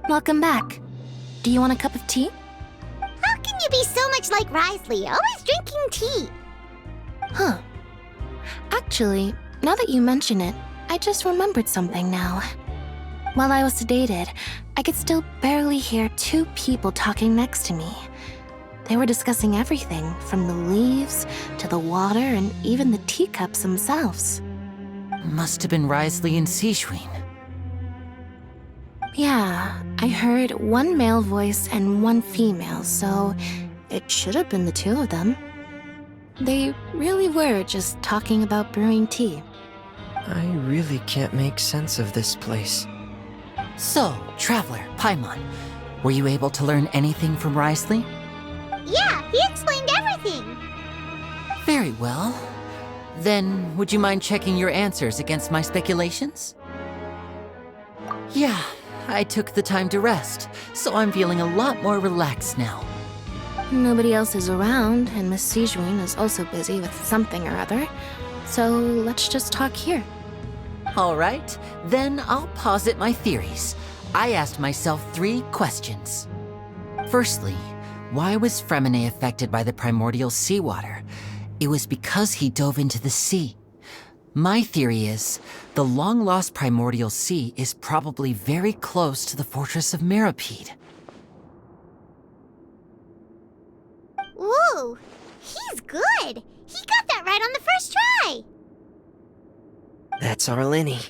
Welcome back. Do you want a cup of tea? How can you be so much like Risley, always drinking tea? Huh. Actually, now that you mention it, I just remembered something now. While I was sedated, I could still barely hear two people talking next to me. They were discussing everything, from the leaves to the water and even the teacups themselves. Must have been Risley and Sishwin. Yeah, I heard one male voice and one female, so it should have been the two of them. They really were just talking about brewing tea. I really can't make sense of this place. So, Traveler, Paimon, were you able to learn anything from Risley? Yeah, he explained everything. Very well. Then, would you mind checking your answers against my speculations? Yeah, I took the time to rest, so I'm feeling a lot more relaxed now. Nobody else is around, and Miss Sijun is also busy with something or other, so let's just talk here. All right, then I'll posit my theories. I asked myself 3 questions. Firstly, why was Fremine affected by the primordial seawater? It was because he dove into the sea. My theory is, the long-lost primordial sea is probably very close to the fortress of Mirapede. Ooh, he's good. He got that right on the first try. That's our Linny.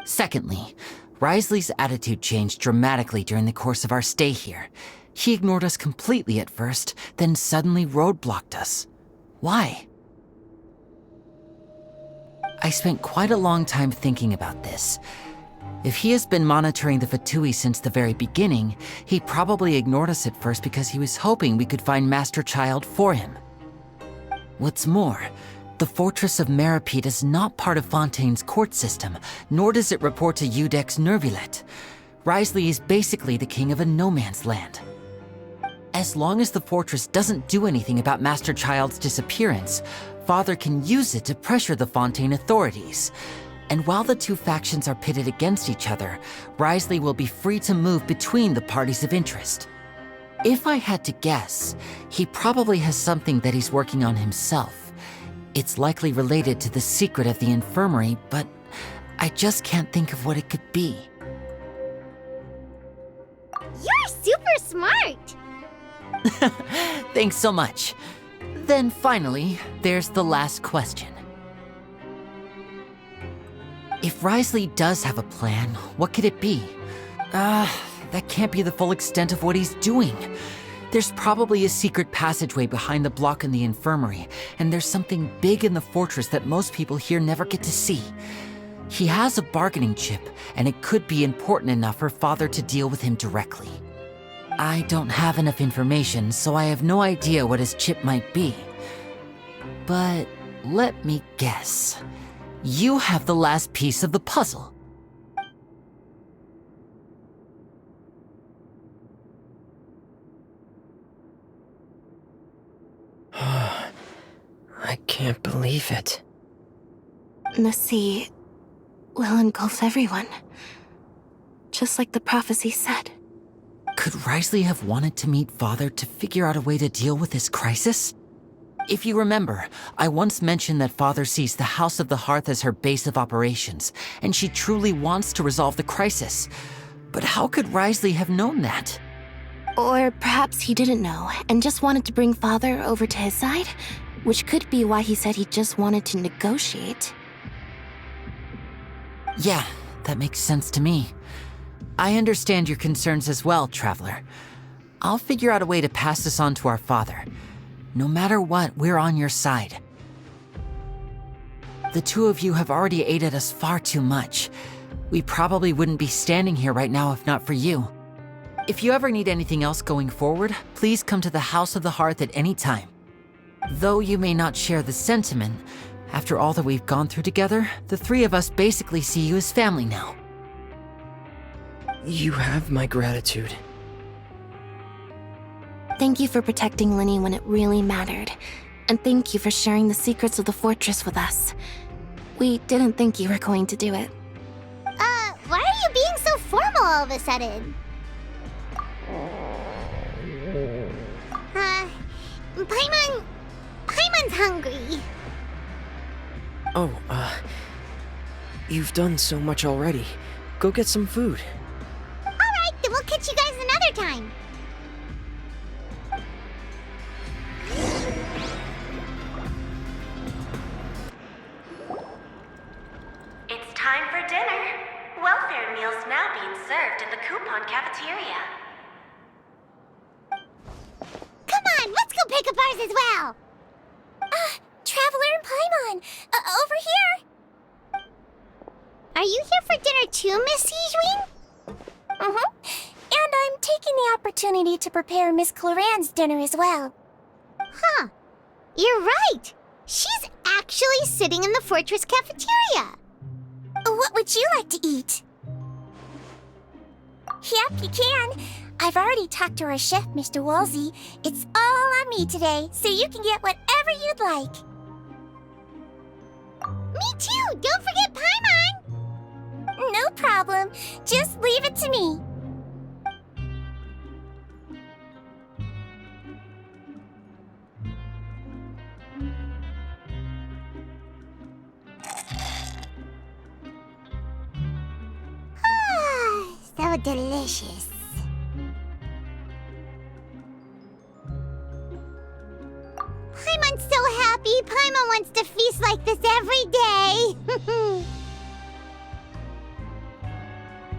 Secondly, Risley's attitude changed dramatically during the course of our stay here. He ignored us completely at first, then suddenly roadblocked us. Why? I spent quite a long time thinking about this. If he has been monitoring the Fatui since the very beginning, he probably ignored us at first because he was hoping we could find Master Child for him. What's more, the Fortress of Mirapede is not part of Fontaine's court system, nor does it report to Udex Nervulet. Risley is basically the king of a no-man's land. As long as the fortress doesn't do anything about Master Child's disappearance, Father can use it to pressure the Fontaine authorities. And while the two factions are pitted against each other, Risley will be free to move between the parties of interest. If I had to guess, he probably has something that he's working on himself. It's likely related to the secret of the infirmary, but I just can't think of what it could be. You're super smart. Thanks so much. Then finally, there's the last question. If Risley does have a plan, what could it be? That can't be the full extent of what he's doing. There's probably a secret passageway behind the block in the infirmary, and there's something big in the fortress that most people here never get to see. He has a bargaining chip, and it could be important enough for Father to deal with him directly. I don't have enough information, so I have no idea what his chip might be. But let me guess. You have the last piece of the puzzle. I can't believe it. The sea will engulf everyone, just like the prophecy said. Could Risley have wanted to meet Father to figure out a way to deal with this crisis? If you remember, I once mentioned that Father sees the House of the Hearth as her base of operations, and she truly wants to resolve the crisis. But how could Risley have known that? Or perhaps he didn't know and just wanted to bring Father over to his side, which could be why he said he just wanted to negotiate. Yeah, that makes sense to me. I understand your concerns as well, Traveler. I'll figure out a way to pass this on to our father. No matter what, we're on your side. The two of you have already aided us far too much. We probably wouldn't be standing here right now if not for you. If you ever need anything else going forward, please come to the House of the Hearth at any time. Though you may not share the sentiment, after all that we've gone through together, the three of us basically see you as family now. You have my gratitude. Thank you for protecting Linny when it really mattered, and thank you for sharing the secrets of the fortress with us. We didn't think you were going to do it. Why are you being so formal all of a sudden? Paimon's hungry. Oh, you've done so much already. Go get some food. Alright, then we'll catch you guys another time. It's time for dinner. Welfare meals now being served in the coupon cafeteria. Come on, let's go pick up ours as well. Traveler and Paimon, over here. Are you here for dinner too, Miss Sijwin? And I'm taking the opportunity to prepare Miss Cloran's dinner as well. Huh. You're right. She's actually sitting in the fortress cafeteria. What would you like to eat? Yep, you can. I've already talked to our chef, Mr. Wolsey. It's all on me today, so you can get whatever you'd like. Me too! Don't forget Paimon! No problem. Just leave it to me. So delicious. Paimon's so happy. Paimon wants to feast like this every day.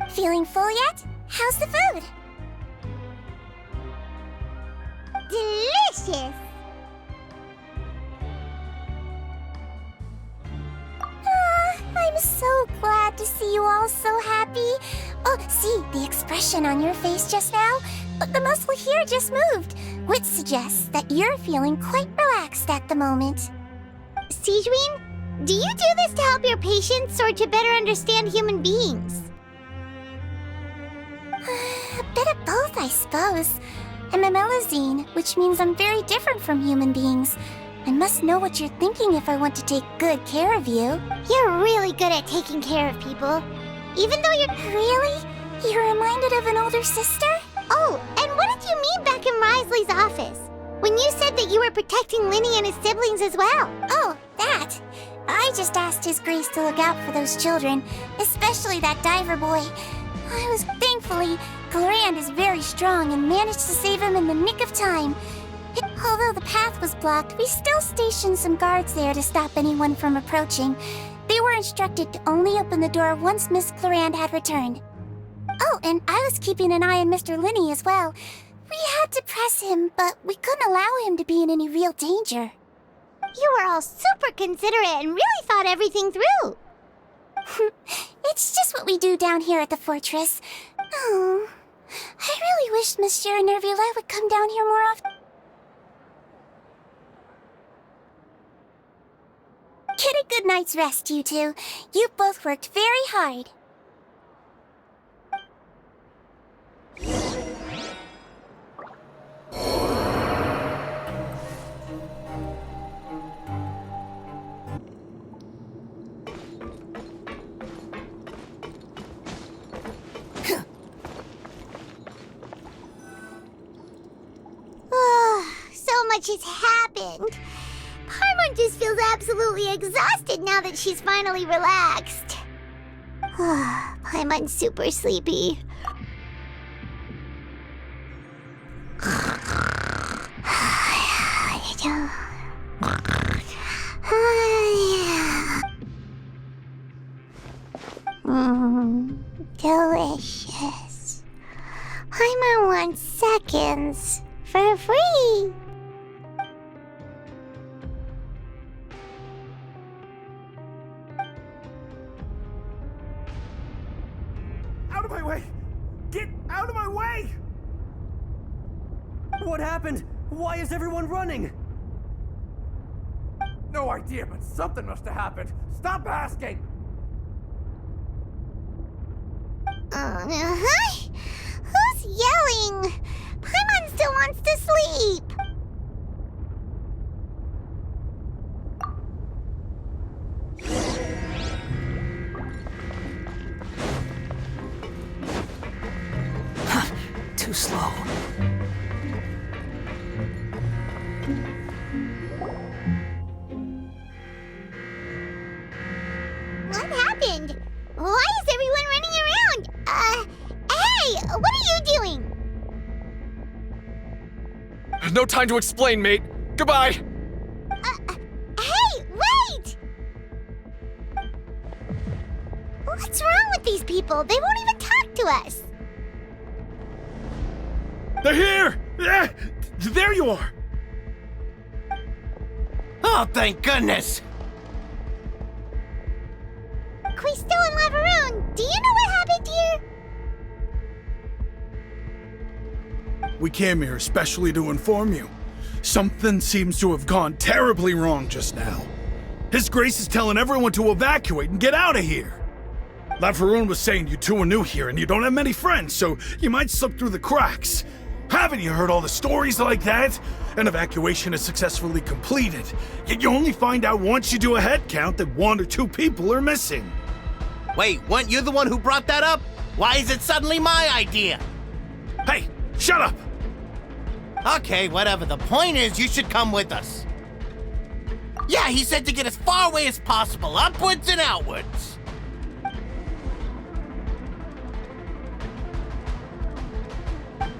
Feeling full yet? How's the food? Delicious. I'm so glad to see you all so happy. Oh, see, the expression on your face just now? The muscle here just moved, which suggests that you're feeling quite relaxed at the moment. Sijwin, do you do this to help your patients or to better understand human beings? A bit of both, I suppose. I'm a Melazine, which means I'm very different from human beings. I must know what you're thinking if I want to take good care of you. You're really good at taking care of people. Even though you're... Really? You're reminded of an older sister? Oh, and what did you mean back in Risley's office? When you said that you were protecting Linny and his siblings as well. Oh, that. I just asked His Grace to look out for those children, especially that diver boy. Thankfully, Clorand is very strong and managed to save him in the nick of time. Although the path was blocked, we still stationed some guards there to stop anyone from approaching. They were instructed to only open the door once Miss Clorand had returned. Oh, and I was keeping an eye on Mr. Linney as well. We had to press him, but we couldn't allow him to be in any real danger. You were all super considerate and really thought everything through. It's just what we do down here at the fortress. Oh, I really wish Monsieur Nervula would come down here more often. Get a good night's rest, you two. You both worked very hard. So much has happened. Paimon just feels absolutely exhausted now that she's finally relaxed. Paimon's super sleepy. Delicious. Paimon wants seconds for free. Out of my way! Get out of my way! What happened? Why is everyone running? No idea, but something must have happened. Stop asking! Who's yelling? Paimon still wants to sleep. Too slow. What happened? Why is everyone running around? Hey, what are you doing? No time to explain, mate. Goodbye. Hey, wait! What's wrong with these people? They won't even talk to us. They're here! There you are! Oh, thank goodness! Quisto and Lavaroon, do you know what happened here? We came here especially to inform you. Something seems to have gone terribly wrong just now. His Grace is telling everyone to evacuate and get out of here. Lavaroon was saying you two are new here and you don't have many friends, so you might slip through the cracks. Haven't you heard all the stories like that? An evacuation is successfully completed, yet you only find out once you do a head count that 1 or 2 people are missing. Wait, weren't you the one who brought that up? Why is it suddenly my idea? Hey, shut up! Okay, whatever. The point is, you should come with us. Yeah, he said to get as far away as possible, upwards and outwards.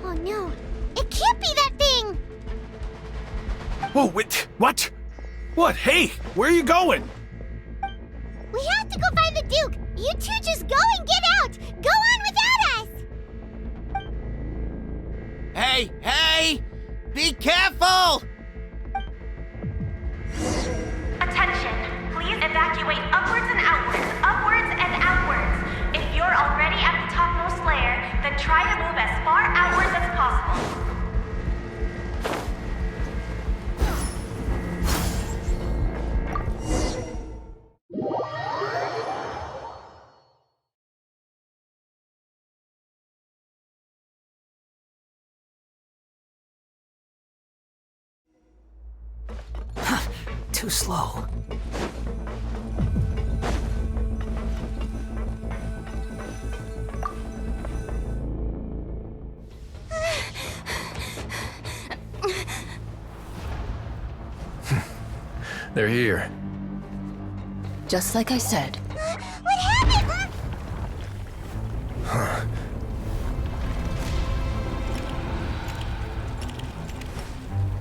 Oh no, it can't be that thing! Whoa, wait, what? What? Hey, where are you going? We have to go find the Duke! You two just go and get out! Go on without us! Hey, hey! Be careful! Attention! Please evacuate upwards and outwards, upwards and outwards. If you're already at the topmost layer, then try to move as far outwards as possible. Too slow. They're here. Just like I said. What happened?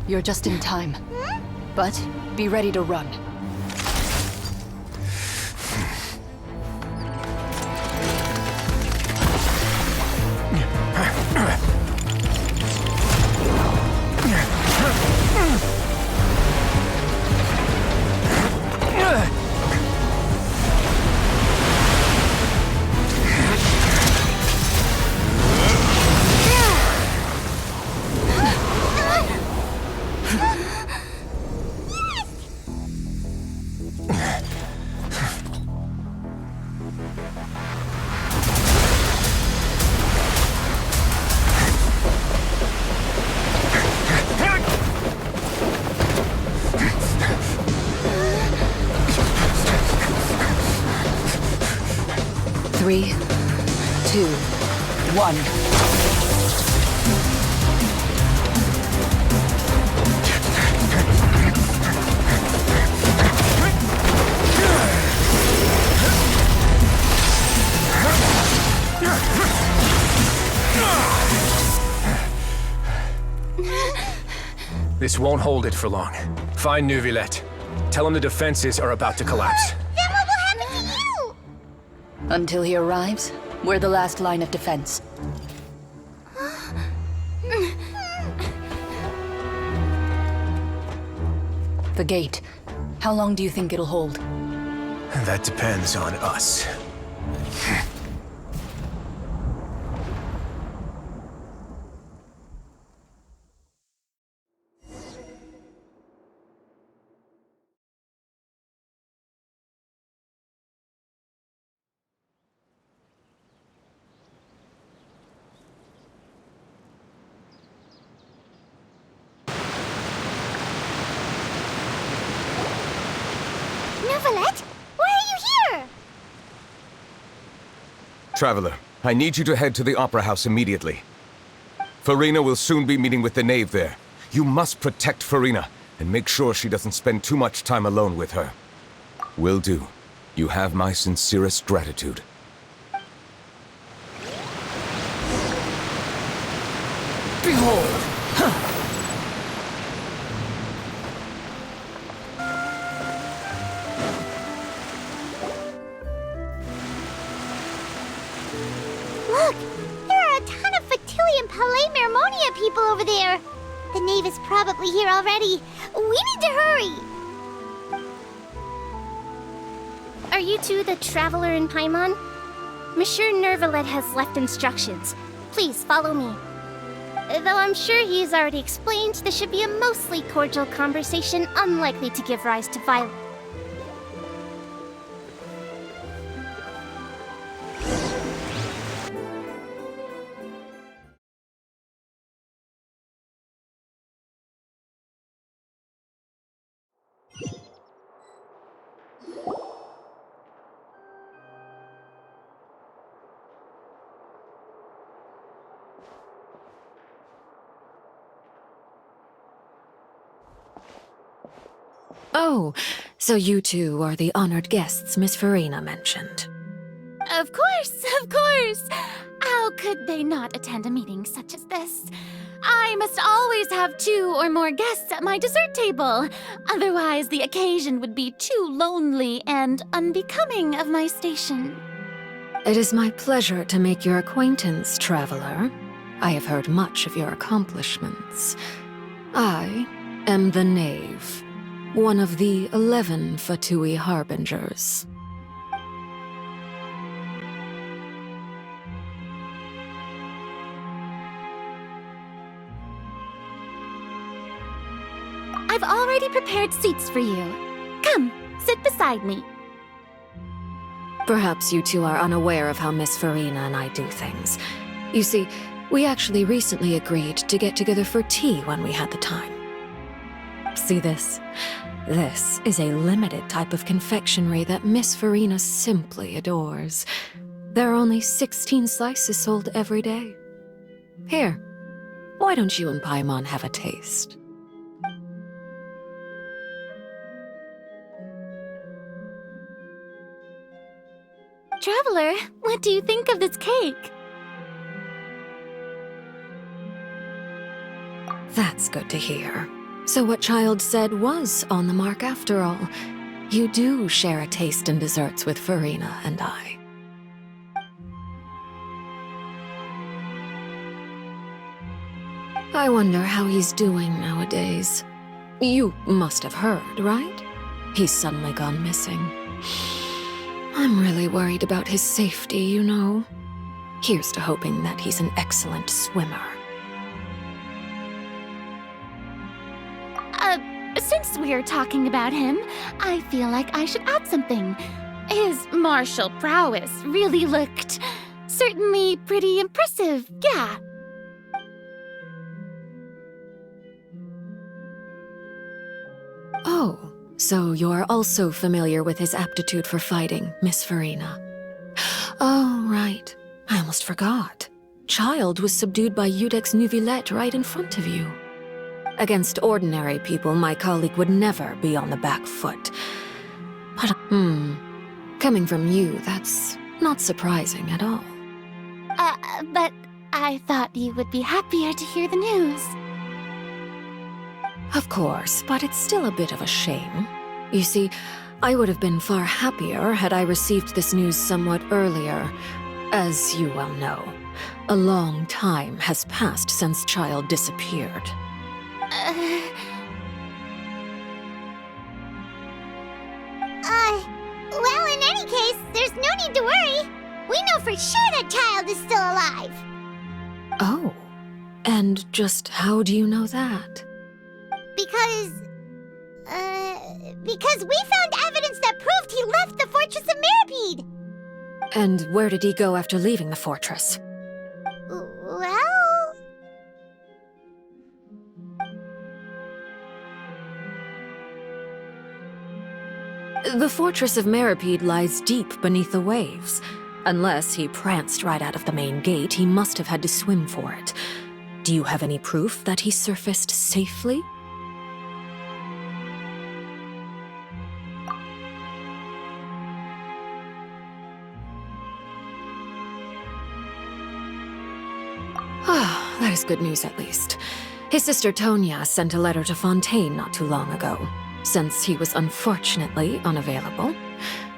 You're just in time. But be ready to run. Three, 2, 1. This won't hold it for long. Find Neuvillette. Tell him the defenses are about to collapse. Then what will happen to you? Until he arrives, we're the last line of defense. The gate. How long do you think it'll hold? That depends on us. Neuvillette, why are you here? Traveler, I need you to head to the Opera House immediately. Farina will soon be meeting with the knave there. You must protect Farina, and make sure she doesn't spend too much time alone with her. Will do. You have my sincerest gratitude. Behold! Look! There are a ton of Fatui and Palais Mermonia people over there! The knave is probably here already. We need to hurry! Are you two the Traveler in Paimon? Monsieur Nervalet has left instructions. Please follow me. Though I'm sure he's already explained, this should be a mostly cordial conversation, unlikely to give rise to violence. Oh, so you two are the honored guests Miss Farina mentioned. Of course, of course! How could they not attend a meeting such as this? I must always have 2 or more guests at my dessert table. Otherwise, the occasion would be too lonely and unbecoming of my station. It is my pleasure to make your acquaintance, traveler. I have heard much of your accomplishments. I am the knave, one of the 11 Fatui harbingers. I've already prepared seats for you. Come, sit beside me. Perhaps you two are unaware of how Miss Farina and I do things. You see, we actually recently agreed to get together for tea when we had the time. See this? This is a limited type of confectionery that Miss Farina simply adores. There are only 16 slices sold every day. Here, why don't you and Paimon have a taste? Traveler, what do you think of this cake? That's good to hear. So what Child said was on the mark after all. You do share a taste in desserts with Farina and I. I wonder how he's doing nowadays. You must have heard, right? He's suddenly gone missing. I'm really worried about his safety, you know. Here's to hoping that he's an excellent swimmer. Since we're talking about him, I feel like I should add something. His martial prowess really looked certainly pretty impressive, yeah. Oh, so you're also familiar with his aptitude for fighting, Miss Farina. Oh, right. I almost forgot. Child was subdued by Udex Neuvillette right in front of you. Against ordinary people, my colleague would never be on the back foot. But, coming from you, that's not surprising at all. But I thought you would be happier to hear the news. Of course, but it's still a bit of a shame. You see, I would have been far happier had I received this news somewhat earlier. As you well know, a long time has passed since Child disappeared. Well, in any case, there's no need to worry. We know for sure that Child is still alive. Oh, and just how do you know that? Because we found evidence that proved he left the Fortress of Meripede. And where did he go after leaving the fortress? Well... The Fortress of Meripede lies deep beneath the waves. Unless he pranced right out of the main gate, he must have had to swim for it. Do you have any proof that he surfaced safely? Ah, that is good news at least. His sister Tonya sent a letter to Fontaine not too long ago. Since he was unfortunately unavailable,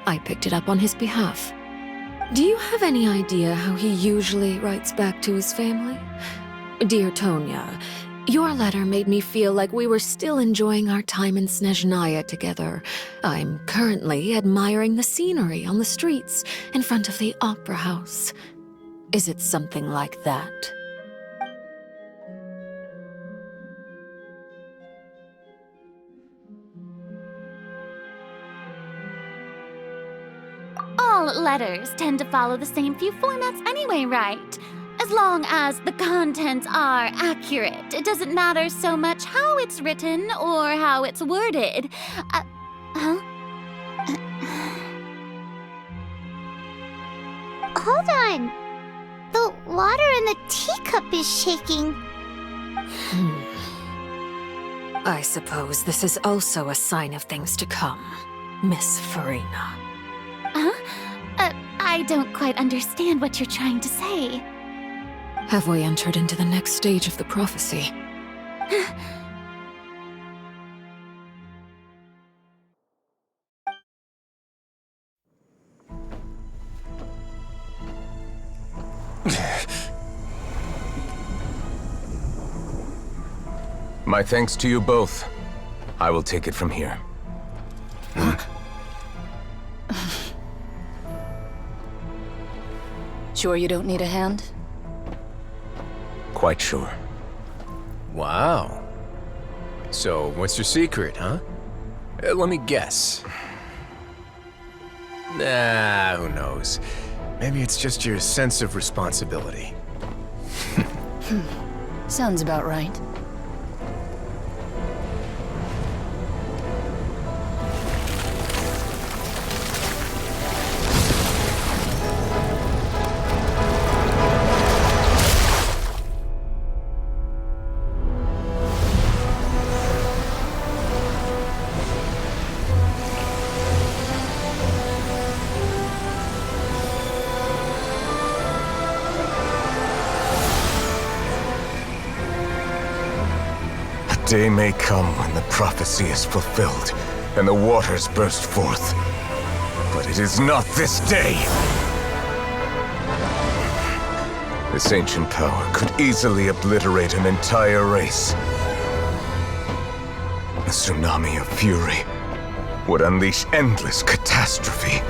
I picked it up on his behalf. Do you have any idea how he usually writes back to his family? Dear Tonya, your letter made me feel like we were still enjoying our time in Snezhnaya together. I'm currently admiring the scenery on the streets in front of the opera house. Is it something like that? All letters tend to follow the same few formats anyway, right? As long as the contents are accurate, it doesn't matter so much how it's written or how it's worded. Hold on. The water in the teacup is shaking. I suppose this is also a sign of things to come, Miss Farina. I don't quite understand what you're trying to say. Have we entered into the next stage of the prophecy? My thanks to you both. I will take it from here. Sure you don't need a hand? Quite sure. Wow. So, what's your secret, huh? Let me guess. Nah, who knows? Maybe it's just your sense of responsibility. Sounds about right. Day may come when the prophecy is fulfilled, and the waters burst forth. But it is not this day! This ancient power could easily obliterate an entire race. A tsunami of fury would unleash endless catastrophe.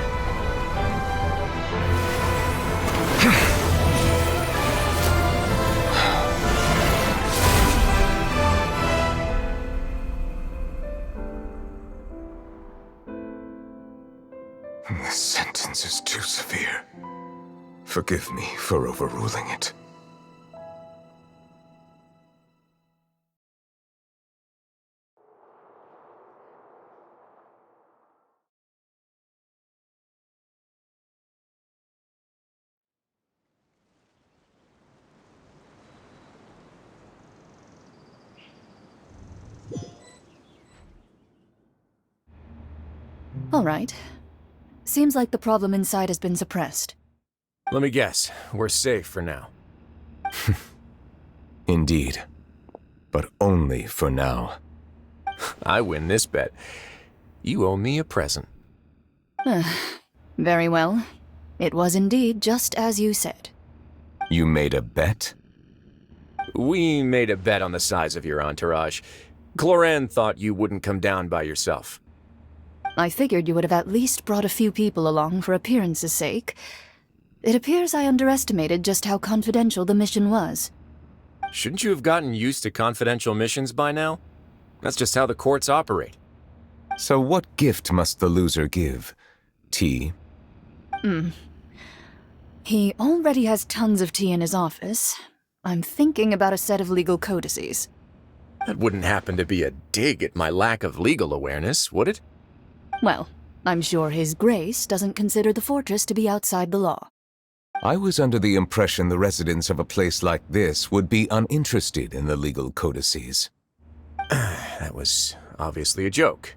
This sentence is too severe. Forgive me for overruling it. All right. Seems like the problem inside has been suppressed. Let me guess, we're safe for now. Indeed. But only for now. I win this bet. You owe me a present. Very well. It was indeed just as you said. You made a bet? We made a bet on the size of your entourage. Cloran thought you wouldn't come down by yourself. I figured you would have at least brought a few people along for appearance's sake. It appears I underestimated just how confidential the mission was. Shouldn't you have gotten used to confidential missions by now? That's just how the courts operate. So what gift must the loser give? Tea? He already has tons of tea in his office. I'm thinking about a set of legal codices. That wouldn't happen to be a dig at my lack of legal awareness, would it? Well, I'm sure His Grace doesn't consider the fortress to be outside the law. I was under the impression the residents of a place like this would be uninterested in the legal codices. That was obviously a joke.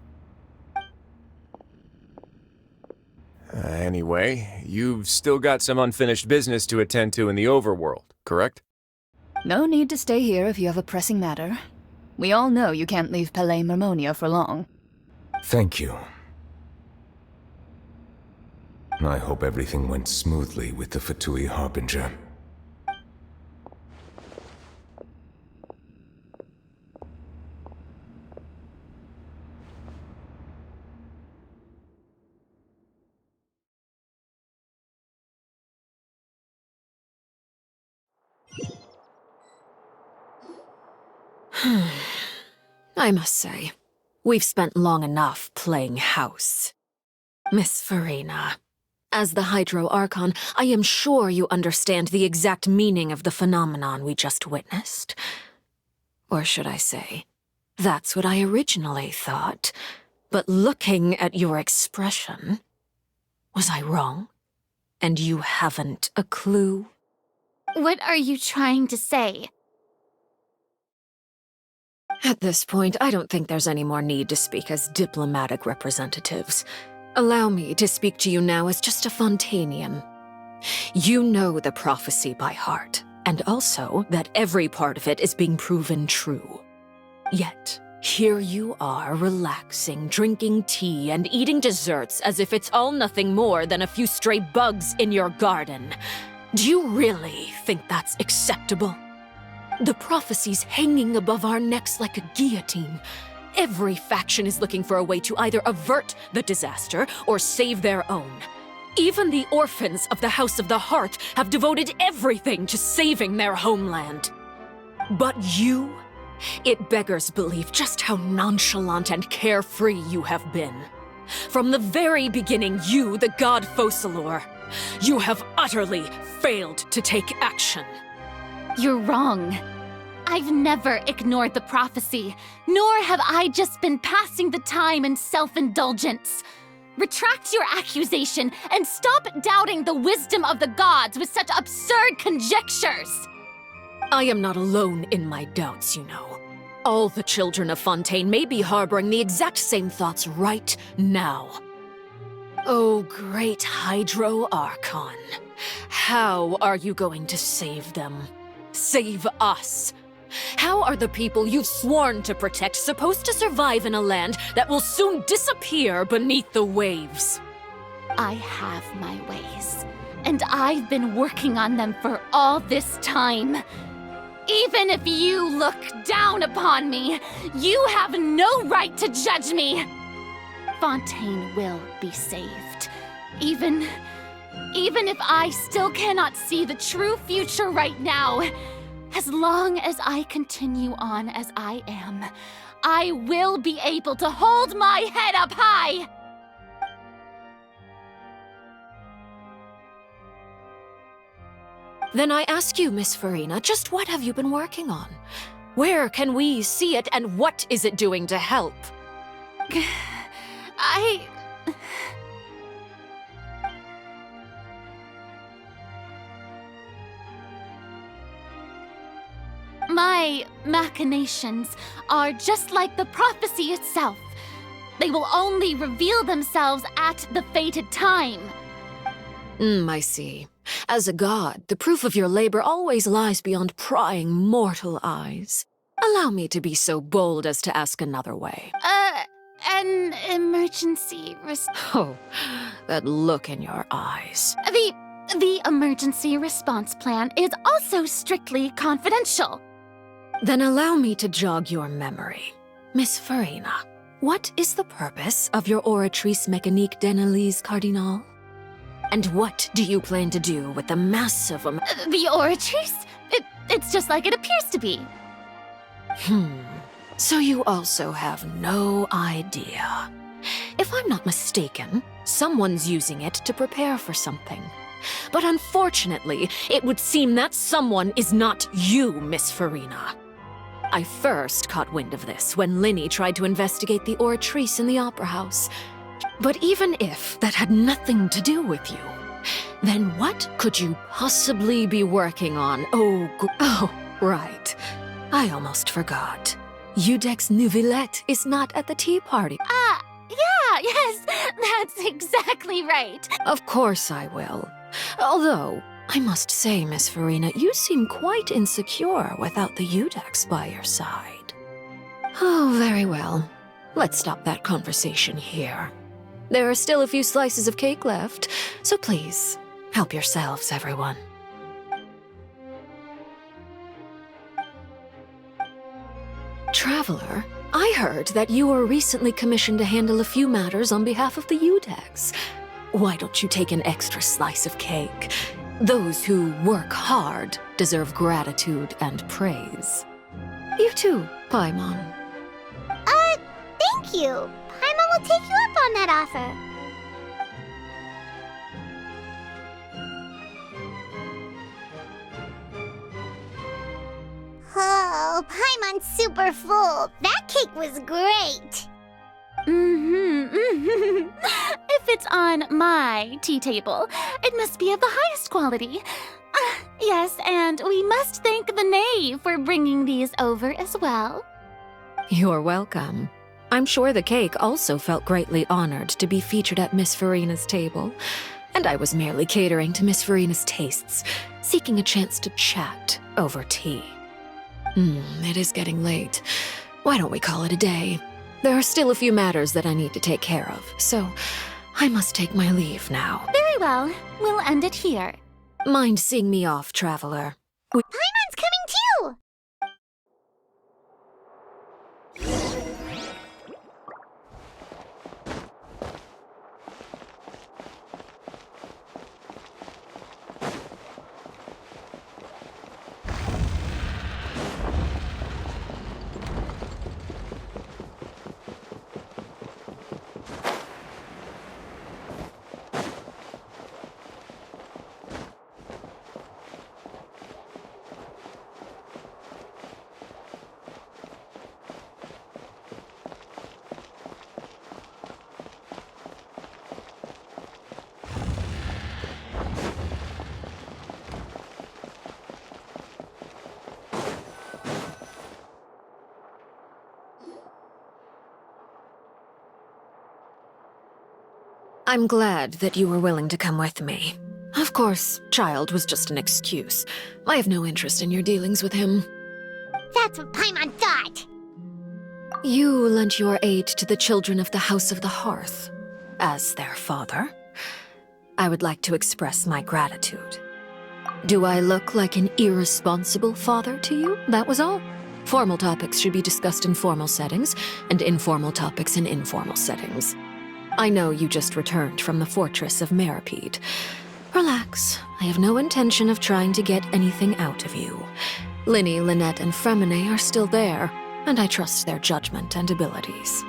Anyway, you've still got some unfinished business to attend to in the overworld, correct? No need to stay here if you have a pressing matter. We all know you can't leave Palais Mermonia for long. Thank you. I hope everything went smoothly with the Fatui Harbinger. I must say, we've spent long enough playing house. Miss Farina, as the Hydro Archon, I am sure you understand the exact meaning of the phenomenon we just witnessed. Or should I say, that's what I originally thought. But looking at your expression, was I wrong? And you haven't a clue? What are you trying to say? At this point, I don't think there's any more need to speak as diplomatic representatives. Allow me to speak to you now as just a Fontainian. You know the prophecy by heart, and also that every part of it is being proven true. Yet, here you are relaxing, drinking tea, and eating desserts as if it's all nothing more than a few stray bugs in your garden. Do you really think that's acceptable? The prophecy's hanging above our necks like a guillotine. Every faction is looking for a way to either avert the disaster or save their own. Even the orphans of the House of the Hearth have devoted everything to saving their homeland. But you? It beggars belief just how nonchalant and carefree you have been. From the very beginning, you, the god Focalor, you have utterly failed to take action. You're wrong. I've never ignored the prophecy, nor have I just been passing the time in self-indulgence. Retract your accusation and stop doubting the wisdom of the gods with such absurd conjectures. I am not alone in my doubts, you know. All the children of Fontaine may be harboring the exact same thoughts right now. Oh, great Hydro Archon. How are you going to save them? Save us? How are the people you've sworn to protect supposed to survive in a land that will soon disappear beneath the waves? I have my ways, and I've been working on them for all this time. Even if you look down upon me, you have no right to judge me. Fontaine will be saved. Even if I still cannot see the true future right now, as long as I continue on as I am, I will be able to hold my head up high! Then I ask you, Miss Farina, just what have you been working on? Where can we see it, and what is it doing to help? My machinations are just like the prophecy itself. They will only reveal themselves at the fated time. I see. As a god, the proof of your labor always lies beyond prying mortal eyes. Allow me to be so bold as to ask another way. An emergency Oh, that look in your eyes. The emergency response plan is also strictly confidential. Then allow me to jog your memory. Miss Farina, what is the purpose of your Oratrice Mécanique d'Analyse Cardinal? And what do you plan to do with the massive The Oratrice? It's just like it appears to be. So you also have no idea. If I'm not mistaken, someone's using it to prepare for something. But unfortunately, it would seem that someone is not you, Miss Farina. I first caught wind of this when Linny tried to investigate the Oratrice in the Opera House. But even if that had nothing to do with you, Then what could you possibly be working on? Oh, right. I almost forgot. Udex Nouvellette is not at the tea party. Yeah, yes, that's exactly right. Of course I will. Although, I must say, Miss Farina, you seem quite insecure without the Udex by your side. Oh, very well. Let's stop that conversation here. There are still a few slices of cake left, so please, help yourselves, everyone. Traveler, I heard that you were recently commissioned to handle a few matters on behalf of the Udex. Why don't you take an extra slice of cake? Those who work hard deserve gratitude and praise. You too, Paimon. Thank you. Paimon will take you up on that offer. Oh, Paimon's super full. That cake was great. If it's on my tea table, it must be of the highest quality. Yes, and we must thank the knave for bringing these over as well. You're welcome. I'm sure the cake also felt greatly honored to be featured at Miss Farina's table, and I was merely catering to Miss Farina's tastes, seeking a chance to chat over tea. It is getting late. Why don't we call it a day? There are still a few matters that I need to take care of, so I must take my leave now. Very well, we'll end it here. Mind seeing me off, traveler? Paimon's coming too! I'm glad that you were willing to come with me. Of course, child was just an excuse. I have no interest in your dealings with him. That's what Paimon thought. You lent your aid to the children of the House of the Hearth. As their father, I would like to express my gratitude. Do I look like an irresponsible father to you? That was all. Formal topics should be discussed in formal settings, and informal topics in informal settings. I know you just returned from the fortress of Meripede. Relax. I have no intention of trying to get anything out of you. Linny, Lynette, and Fremine are still there, and I trust their judgment and abilities.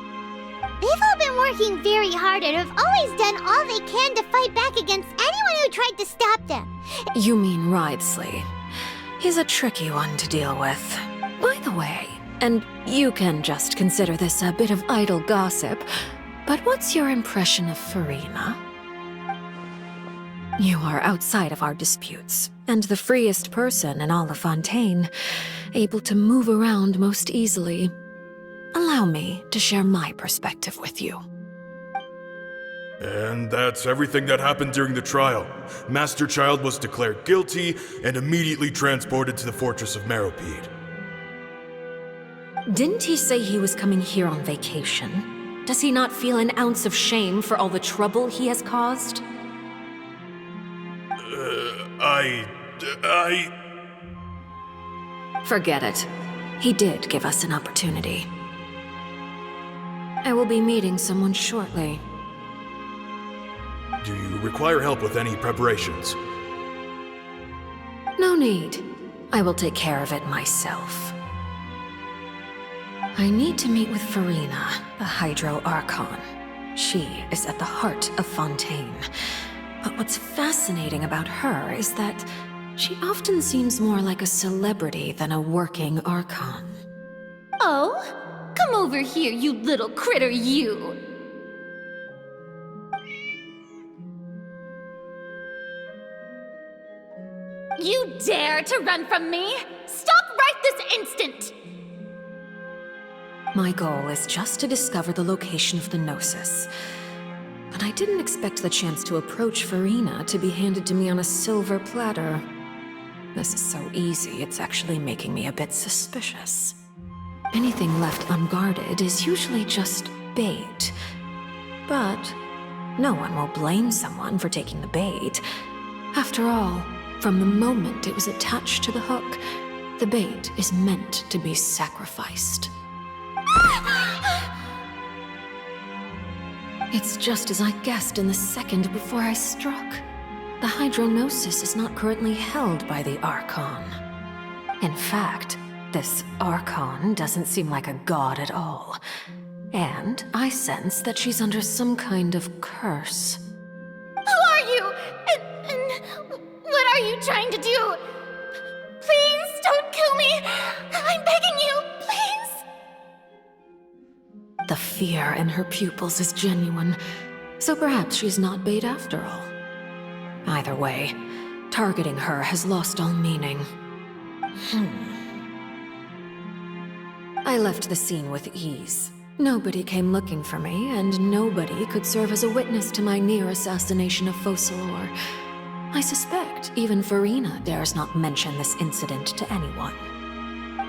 They've all been working very hard and have always done all they can to fight back against anyone who tried to stop them. You mean Wriothesley. He's a tricky one to deal with. By the way, and you can just consider this a bit of idle gossip, but what's your impression of Farina? You are outside of our disputes, and the freest person in all of Fontaine, able to move around most easily. Allow me to share my perspective with you. And that's everything that happened during the trial. Master Child was declared guilty and immediately transported to the Fortress of Meripede. Didn't he say he was coming here on vacation? Does he not feel an ounce of shame for all the trouble he has caused? Forget it. He did give us an opportunity. I will be meeting someone shortly. Do you require help with any preparations? No need. I will take care of it myself. I need to meet with Farina, the Hydro Archon. She is at the heart of Fontaine. But what's fascinating about her is that she often seems more like a celebrity than a working Archon. Oh? Come over here, you little critter, you! You dare to run from me? Stop right this instant! My goal is just to discover the location of the Gnosis. But I didn't expect the chance to approach Farina to be handed to me on a silver platter. This is so easy, it's actually making me a bit suspicious. Anything left unguarded is usually just bait. But no one will blame someone for taking the bait. After all, from the moment it was attached to the hook, the bait is meant to be sacrificed. It's just as I guessed in the second before I struck. The Hydrognosis is not currently held by the Archon. In fact, this Archon doesn't seem like a god at all. And I sense that she's under some kind of curse. Who are you? And what are you trying to do? Please don't kill me! I'm begging you, please! The fear in her pupils is genuine, so perhaps she's not bait after all. Either way, targeting her has lost all meaning. I left the scene with ease. Nobody came looking for me, and nobody could serve as a witness to my near assassination of Focalor. I suspect even Farina dares not mention this incident to anyone.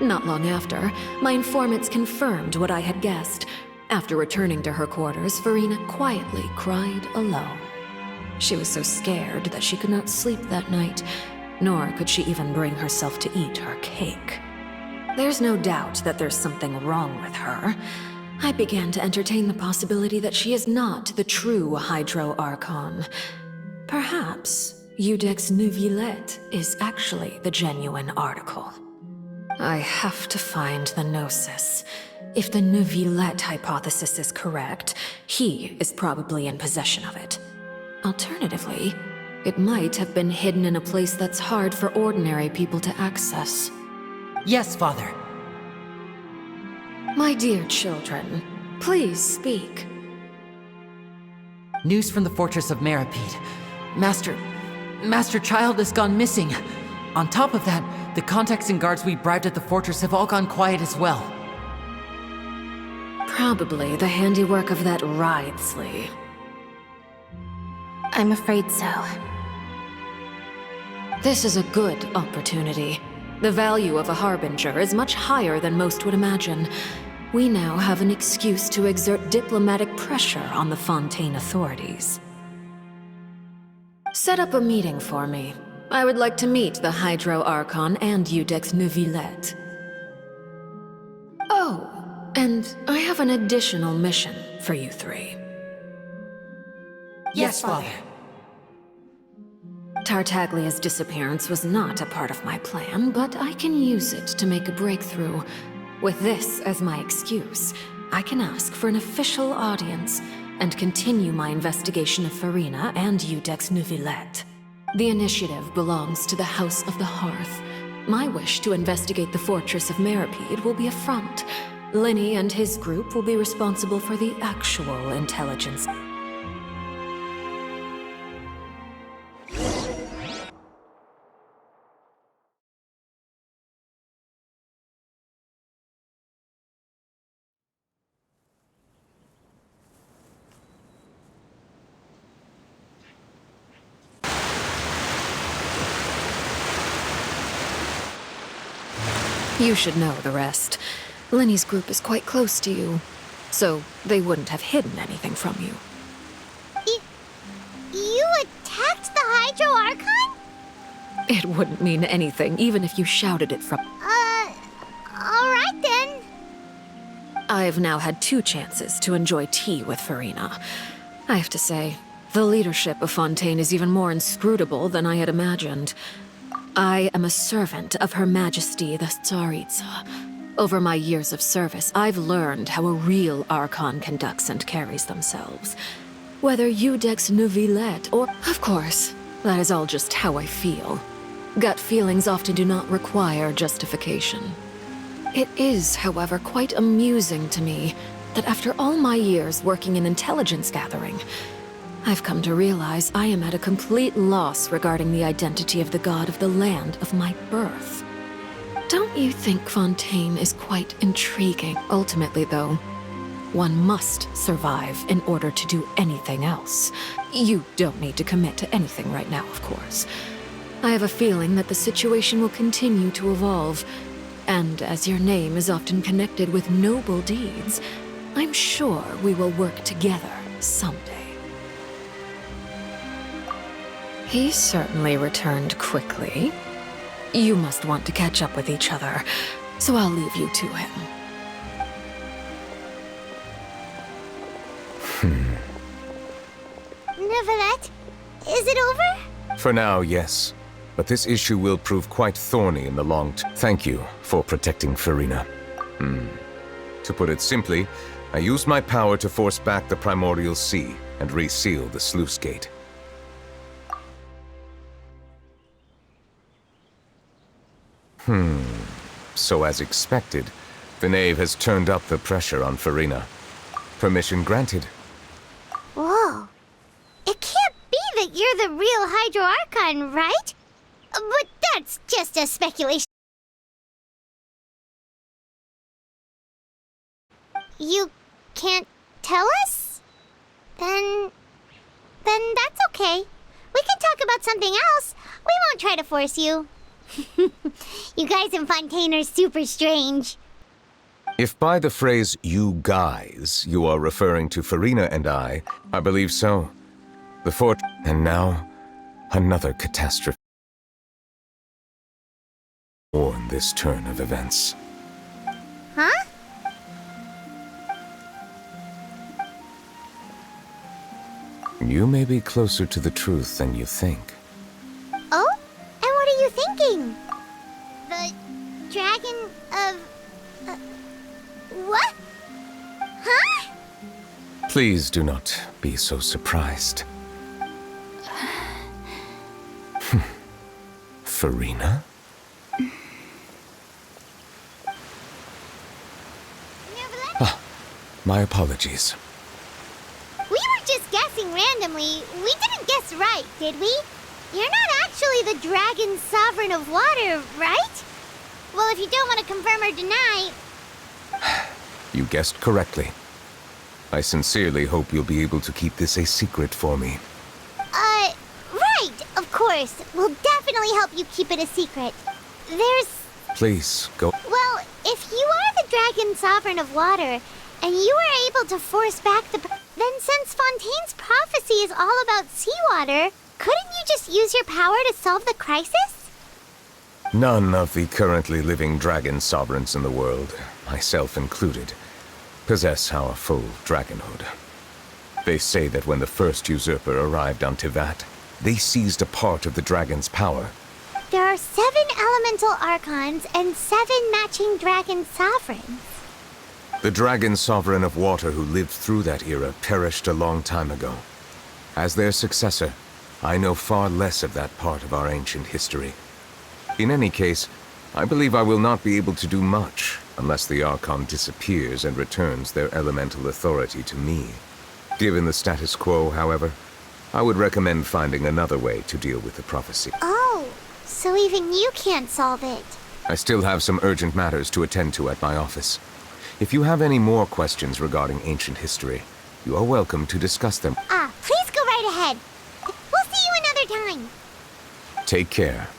Not long after, my informants confirmed what I had guessed. After returning to her quarters, Farina quietly cried alone. She was so scared that she could not sleep that night, nor could she even bring herself to eat her cake. There's no doubt that there's something wrong with her. I began to entertain the possibility that she is not the true Hydro Archon. Perhaps Iudex Neuvillette is actually the genuine article. I have to find the Gnosis. If the Neuvillette hypothesis is correct, he is probably in possession of it. Alternatively, it might have been hidden in a place that's hard for ordinary people to access. Yes, Father. My dear children, please speak. News from the fortress of Meripede. Master Child has gone missing. On top of that, the contacts and guards we bribed at the fortress have all gone quiet as well. Probably the handiwork of that Wriothesley. I'm afraid so. This is a good opportunity. The value of a Harbinger is much higher than most would imagine. We now have an excuse to exert diplomatic pressure on the Fontaine authorities. Set up a meeting for me. I would like to meet the Hydro Archon and Iudex Neuvillette. Oh, and I have an additional mission for you three. Yes, Father. Tartaglia's disappearance was not a part of my plan, but I can use it to make a breakthrough. With this as my excuse, I can ask for an official audience and continue my investigation of Farina and Iudex Neuvillette. The initiative belongs to the House of the Hearth. My wish to investigate the fortress of Meripede will be a front. Linny and his group will be responsible for the actual intelligence. You should know the rest. Linny's group is quite close to you, so they wouldn't have hidden anything from you. You attacked the Hydro Archon? It wouldn't mean anything, even if you shouted it from... Alright then. I've now had 2 chances to enjoy tea with Farina. I have to say, the leadership of Fontaine is even more inscrutable than I had imagined. I am a servant of Her Majesty the Tsaritsa. Over my years of service, I've learned how a real Archon conducts and carries themselves. Whether Iudex Neuvillette or... Of course, that is all just how I feel. Gut feelings often do not require justification. It is, however, quite amusing to me that after all my years working in intelligence gathering, I've come to realize I am at a complete loss regarding the identity of the god of the land of my birth. Don't you think Fontaine is quite intriguing? Ultimately, though, one must survive in order to do anything else. You don't need to commit to anything right now, of course. I have a feeling that the situation will continue to evolve, and as your name is often connected with noble deeds, I'm sure we will work together someday. He certainly returned quickly. You must want to catch up with each other, so I'll leave you to him. Neuvillette, is it over? For now, yes. But this issue will prove quite thorny in the long term. Thank you for protecting Farina. To put it simply, I used my power to force back the primordial sea and reseal the sluice gate. So as expected, the knave has turned up the pressure on Farina. Permission granted. Whoa. It can't be that you're the real Hydro Archon, right? But that's just a speculation. You can't tell us? Then that's okay. We can talk about something else. We won't try to force you. You guys in Fontaine are super strange. If by the phrase, "you guys," you are referring to Farina and I believe so. The fort... And now, another catastrophe. On this turn of events. Huh? You may be closer to the truth than you think. Oh? And what are you thinking? The dragon of... what? Huh? Please do not be so surprised. Farina? My apologies. We were just guessing randomly. We didn't guess right, did we? You're not actually the dragon sovereign of water, right? Well, if you don't want to confirm or deny... You guessed correctly. I sincerely hope you'll be able to keep this a secret for me. Right, of course. We'll definitely help you keep it a secret. There's... Please, go. Well, if you are the dragon sovereign of water, and you were able to force back the... Then since Fontaine's prophecy is all about seawater, couldn't you just use your power to solve the crisis? None of the currently living dragon sovereigns in the world, myself included, possess our full dragonhood. They say that when the first usurper arrived on Tivat, they seized a part of the dragon's power. There are 7 elemental archons and 7 matching dragon sovereigns. The dragon sovereign of water who lived through that era perished a long time ago. As their successor, I know far less of that part of our ancient history. In any case, I believe I will not be able to do much unless the Archon disappears and returns their elemental authority to me. Given the status quo, however, I would recommend finding another way to deal with the prophecy. Oh, so even you can't solve it. I still have some urgent matters to attend to at my office. If you have any more questions regarding ancient history, you are welcome to discuss them. Please go right ahead. We'll see you another time. Take care.